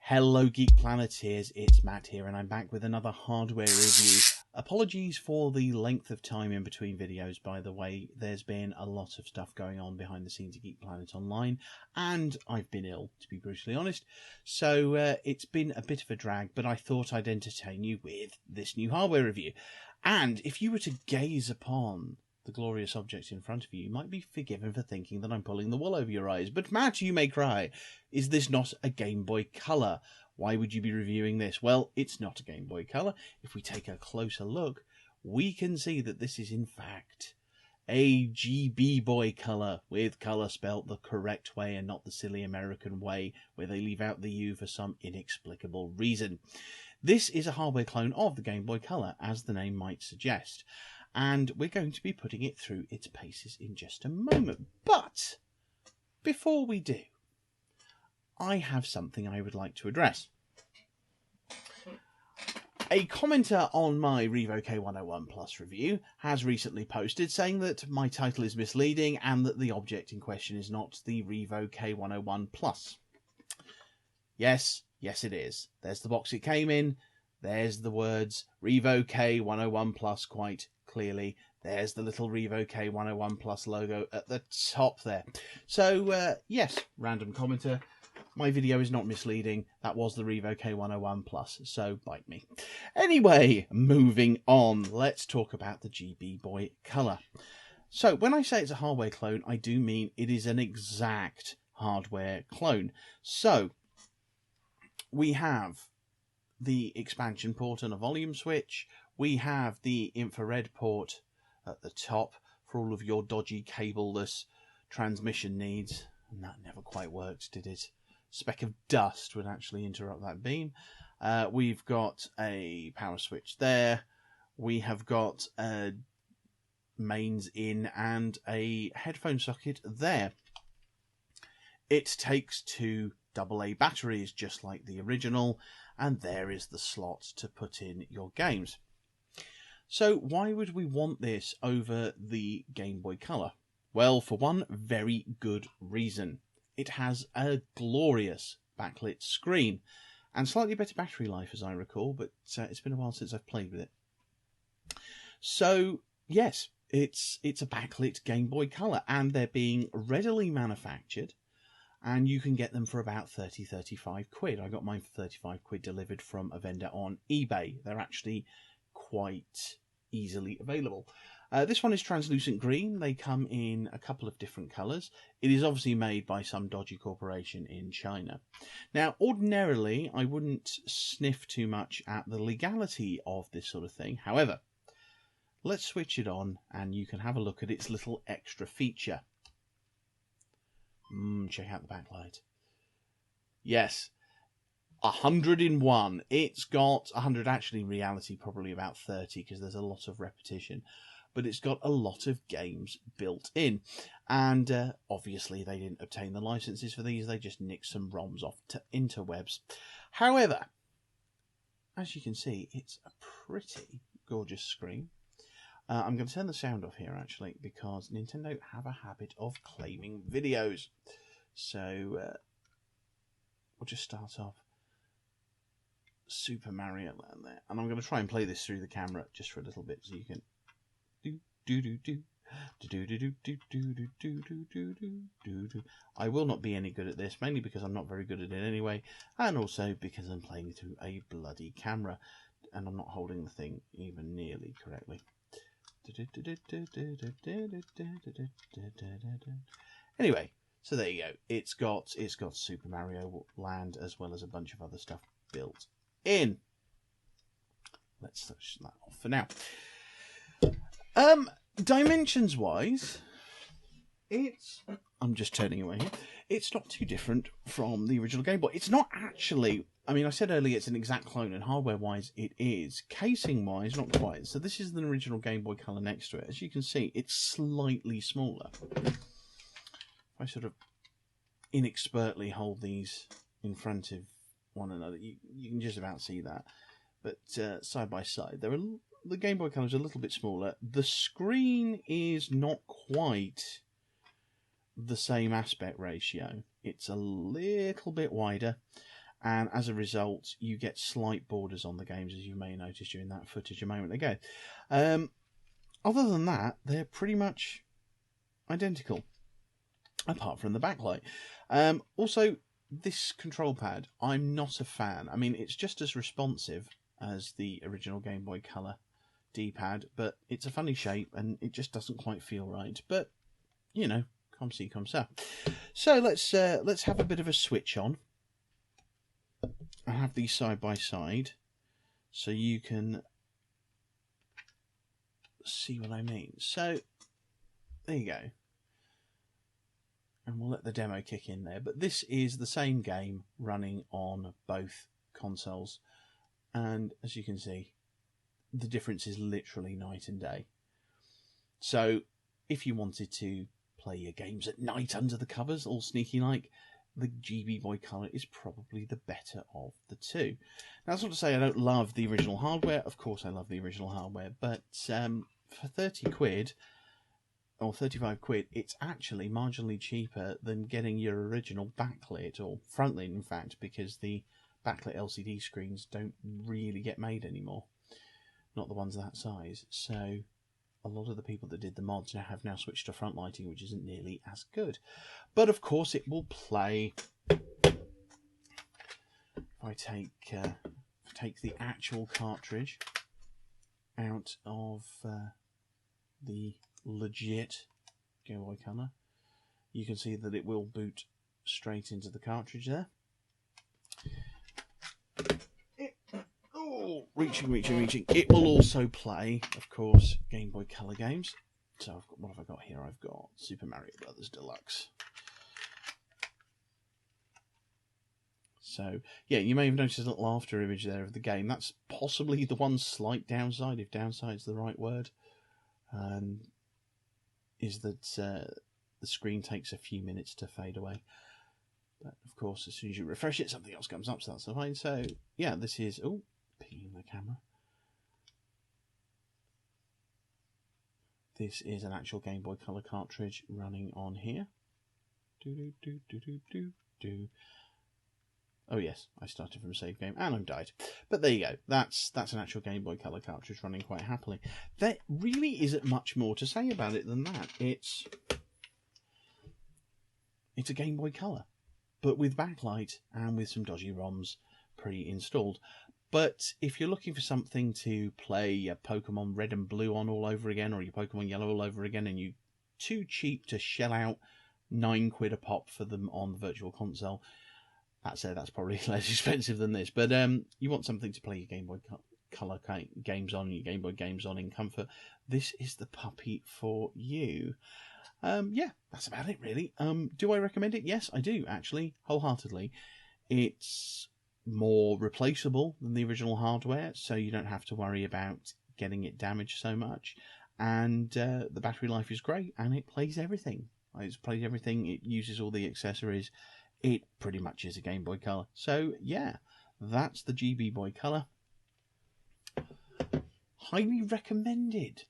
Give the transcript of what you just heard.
Hello Geek Planeteers, it's Matt here and I'm back with another hardware review. Apologies for the length of time in between videos, by the way. There's been a lot of stuff going on behind the scenes of Geek Planet Online and I've been ill, to be brutally honest. So it's been a bit of a drag, but I thought I'd entertain you with this new hardware review. And if you were to gaze upon the glorious object in front of you, you might be forgiven for thinking that I'm pulling the wool over your eyes. But Matt, you may cry, is this not a Game Boy Color? Why would you be reviewing this? Well, it's not a Game Boy Color. If we take a closer look, we can see that this is in fact a GB Boy Color, with color spelt the correct way and not the silly American way where they leave out the U for some inexplicable reason. This is a hardware clone of the Game Boy Color, as the name might suggest. And we're going to be putting it through its paces in just a moment. But before we do, I have something I would like to address. A commenter on my Revo K101 Plus review has recently posted saying that my title is misleading and that the object in question is not the Revo K101 Plus. Yes it is. There's the box it came in. There's the words Revo K101 Plus quite clearly. There's the little Revo K101 Plus logo at the top there. So, yes, random commenter, my video is not misleading. That was the Revo K101 Plus, so bite me. Anyway, moving on, let's talk about the GB Boy Color. So, when I say it's a hardware clone, I do mean it is an exact hardware clone. So, we have the expansion port and a volume switch. We have the infrared port at the top for all of your dodgy cableless transmission needs. And that never quite worked, did it? Speck of dust would actually interrupt that beam. We've got a power switch there. We have got a mains in and a headphone socket there. It takes two AA batteries, just like the original, and there is the slot to put in your games. So why would we want this over the Game Boy Color? Well, for one very good reason. It has a glorious backlit screen and slightly better battery life, as I recall, but it's been a while since I've played with it. So yes, it's a backlit Game Boy Color, and they're being readily manufactured, and you can get them for about 30-35 quid. I got mine for 35 quid delivered from a vendor on eBay. They're actually quite easily available. This one is translucent green. They come in a couple of different colours. It is obviously made by some dodgy corporation in China. Now, ordinarily, I wouldn't sniff too much at the legality of this sort of thing. However, let's switch it on and you can have a look at its little extra feature. Check out the backlight. Yes, 100 in one. It's got 100, actually in reality probably about 30 because there's a lot of repetition, but it's got a lot of games built in, and obviously they didn't obtain the licenses for these. They just nicked some ROMs off to interwebs. However, as you can see, it's a pretty gorgeous screen. I'm going to turn the sound off here actually, because Nintendo have a habit of claiming videos. So we'll just start off Super Mario Land there, and I'm going to try and play this through the camera just for a little bit so you can I will not be any good at this, mainly because I'm not very good at it anyway, and also because I'm playing through a bloody camera and I'm not holding the thing even nearly correctly. Anyway, so there you go. It's got Super Mario Land as well as a bunch of other stuff built in. Let's switch that off for now. Dimensions wise, I'm just turning away here. It's not too different from the original Game Boy. It's not actually, I mean, I said earlier it's an exact clone, and hardware wise it is. Casing wise, not quite. So this is the original Game Boy Color next to it. As you can see, it's slightly smaller. If I sort of inexpertly hold these in front of one another, you can just about see that. But side by side, the Game Boy Color is a little bit smaller. The screen is not quite the same aspect ratio. It's a little bit wider, and as a result you get slight borders on the games, as you may notice during that footage a moment ago. Other than that, they're pretty much identical, apart from the backlight. Also, this control pad, I'm not a fan. I mean, it's just as responsive as the original Game Boy Color D-pad, but it's a funny shape and it just doesn't quite feel right. But, you know, comme ci, comme ça. So let's have a bit of a switch on. I have these side by side so you can see what I mean. So there you go. And we'll let the demo kick in there. But this is the same game running on both consoles. And as you can see, the difference is literally night and day. So if you wanted to play your games at night under the covers, all sneaky like, the GB Boy Color is probably the better of the two. Now, that's not to say I don't love the original hardware. Of course I love the original hardware. But for 30 quid... or 35 quid, it's actually marginally cheaper than getting your original backlit, or frontlit in fact, because the backlit LCD screens don't really get made anymore. Not the ones that size. So a lot of the people that did the mods have now switched to front lighting, which isn't nearly as good. But of course it will play. If I take the actual cartridge out of the legit Game Boy Color, you can see that it will boot straight into the cartridge there. Reaching. It will also play, of course, Game Boy Color games. So I've got, what have I got here? I've got Super Mario Brothers Deluxe. So, yeah, you may have noticed a little after image there of the game. That's possibly the one slight downside, if downside's the right word. Is that the screen takes a few minutes to fade away. But, of course, as soon as you refresh it, something else comes up, so that's fine. So, yeah, this is... oh, pinging the camera. This is an actual Game Boy Color cartridge running on here. Oh, yes, I started from a save game, and I've died. But there you go. That's an actual Game Boy Color cartridge running quite happily. There really isn't much more to say about it than that. It's a Game Boy Color, but with backlight and with some dodgy ROMs pre-installed. But if you're looking for something to play Pokemon Red and Blue on all over again, or your Pokemon Yellow all over again, and you're too cheap to shell out £9 a pop for them on the Virtual Console, that's probably less expensive than this. But you want something to play your Game Boy Color games on, your Game Boy games on in comfort, this is the puppy for you. Yeah, that's about it really. Do I recommend it? Yes, I do, actually, wholeheartedly. It's more replaceable than the original hardware, so you don't have to worry about getting it damaged so much. And the battery life is great, and it plays everything. It plays everything. It uses all the accessories. It pretty much is a Game Boy Color. So yeah, that's the GB Boy Color. Highly recommended.